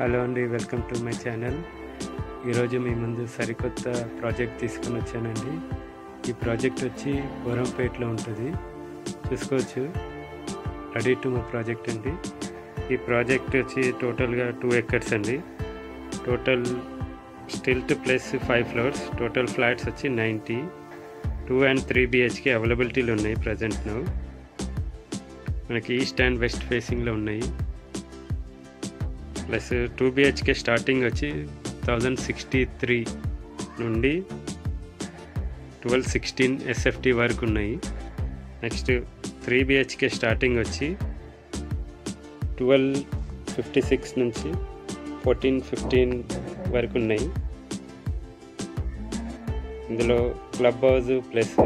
Hello అండి, welcome to my channel. ఈరోజు మీ ముందు సరికొత్త ప్రాజెక్ట్ తీసుకొని వచ్చానండి. ఈ ప్రాజెక్ట్ వచ్చి బోరంపేటలో ఉంటుంది, చూసుకోవచ్చు. రెడీ టు మై ప్రాజెక్ట్ అండి. ఈ ప్రాజెక్ట్ వచ్చి టోటల్గా 2 acres అండి. Total stilt plus 5 floors, total flats వచ్చి 90, 2 and 3 BHK అవైలబిలిటీలు ఉన్నాయి ప్రజెంట్ నౌ. మనకి ఈస్ట్ అండ్ వెస్ట్ ఫేసింగ్లో ఉన్నాయి. ప్లస్ 2 BHK స్టార్టింగ్ వచ్చి 1063 నుండి 1216 SFT వరకు ఉన్నాయి. నెక్స్ట్ 3 BHK స్టార్టింగ్ వచ్చి 1256 నుంచి 1415 వరకు ఉన్నాయి. ఇందులో క్లబ్ హౌస్ ప్లస్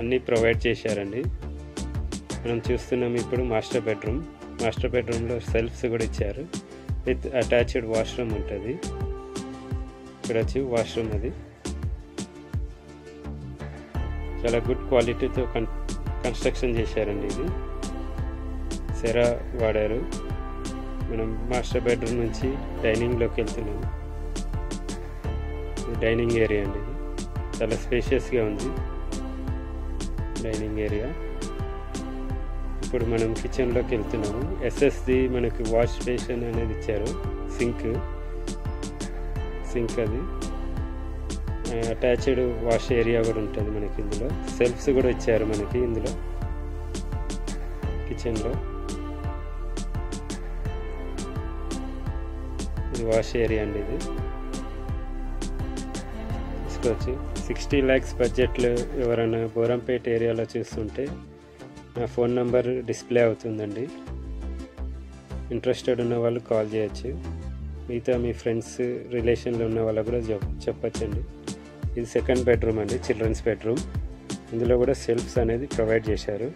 అన్నీ ప్రొవైడ్ చేశారండి. మనం చూస్తున్నాం ఇప్పుడు మాస్టర్ బెడ్రూమ్లో సెల్ఫ్స్ కూడా ఇచ్చారు. విత్ అటాచ్డ్ వాష్రూమ్ ఉంటుంది. ఇక్కడ వచ్చి వాష్రూమ్ అది చాలా గుడ్ క్వాలిటీతో కన్స్ట్రక్షన్ చేశారండి. ఇది సెరా వాడారు. మనం మాస్టర్ బెడ్రూమ్ నుంచి డైనింగ్లోకి వెళ్తున్నాము. ఇది డైనింగ్ ఏరియా అండి. ఇది చాలా స్పేషియస్గా ఉంది డైనింగ్ ఏరియా. ఇప్పుడు మనం కిచెన్లోకి వెళ్తున్నాము. ఎస్ఎస్ది మనకి వాష్ బేసిన్ అనేది ఇచ్చారు. సింక్ అది అటాచ్డ్ వాష్ ఏరియా కూడా ఉంటుంది మనకి. ఇందులో సెల్ఫ్స్ కూడా ఇచ్చారు మనకి ఇందులో కిచెన్లో. ఇది వాష్ ఏరియా అండి. ఇది తీసుకోవచ్చు. 60 lakhs బడ్జెట్లో ఎవరైనా బోరంపేట ఏరియాలో చూస్తుంటే నా ఫోన్ నెంబర్ డిస్ప్లే అవుతుందండి. ఇంట్రెస్టెడ్ ఉన్న వాళ్ళు కాల్ చేయొచ్చు. మిగతా మీ ఫ్రెండ్స్ రిలేషన్లో ఉన్న వాళ్ళకు కూడా చెప్పచ్చండి. ఇది సెకండ్ బెడ్రూమ్ అండి, చిల్డ్రన్స్ బెడ్రూమ్. ఇందులో కూడా సెల్ఫ్స్ అనేది ప్రొవైడ్ చేశారు.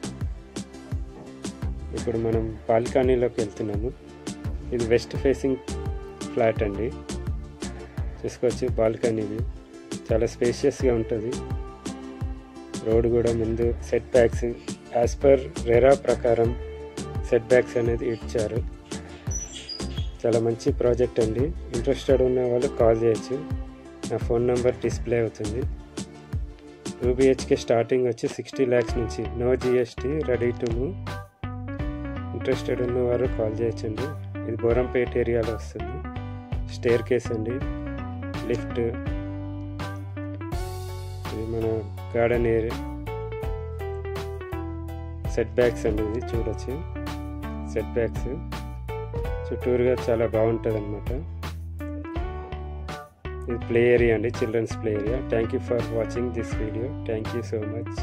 ఇప్పుడు మనం బాల్కనీలోకి వెళ్తున్నాము. ఇది వెస్ట్ ఫేసింగ్ ఫ్లాట్ అండి. చూసుకోవచ్చు బాల్కనీది చాలా స్పేషియస్గా ఉంటుంది. రోడ్ కూడా ముందు set backs as per RERA ప్రకారం సెట్ బ్యాక్స్ అనేది ఇచ్చారు. చాలా మంచి ప్రాజెక్ట్ అండి. ఇంట్రెస్టెడ్ ఉన్న వాళ్ళు కాల్ చేయొచ్చు. నా ఫోన్ నెంబర్ డిస్ప్లే అవుతుంది. 2 BHK స్టార్టింగ్ వచ్చి 60 lakhs నుంచి, no GST, ready to move. Interested ఉన్న వారు కాల్ చేయొచ్చండి. ఇది బోరంపేట ఏరియాలో వస్తుంది. స్టేర్ కేస్ అండి, లిఫ్ట్. ఇది మన గార్డెన్ ఏరియా. సెట్ బ్యాక్స్ అండి, ఇది చూడొచ్చు. సెట్ బ్యాక్స్ చుట్టూరుగా చాలా బాగుంటుంది అనమాట. ఇది ప్లే ఏరియా అండి, children's play area. Thank you for watching this video. Thank you so much.